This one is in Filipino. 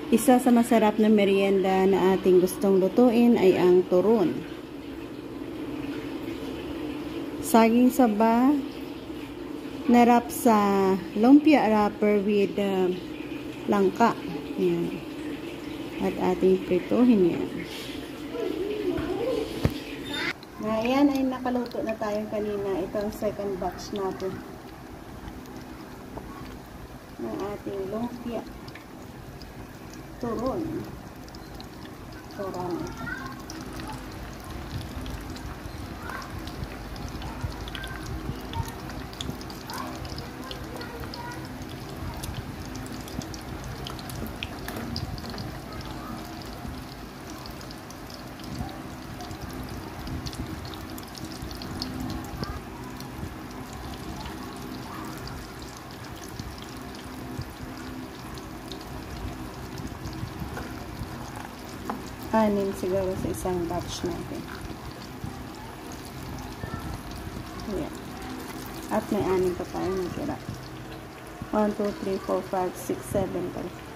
Isa sa masarap na merienda na ating gustong lutuin ay ang turon. Saging saba na wrap sa lumpia wrapper with langka. Yan. At ating prituhin yan. Ayan ay nakaluto na tayo kanina. Ito ang second batch natin ng ating lumpia turon. Turon. Anin siguro sa isang batch natin. Ayan. At may anin pa tayo natira. 1, 2, 3, 4, 5, 6, 7 pala.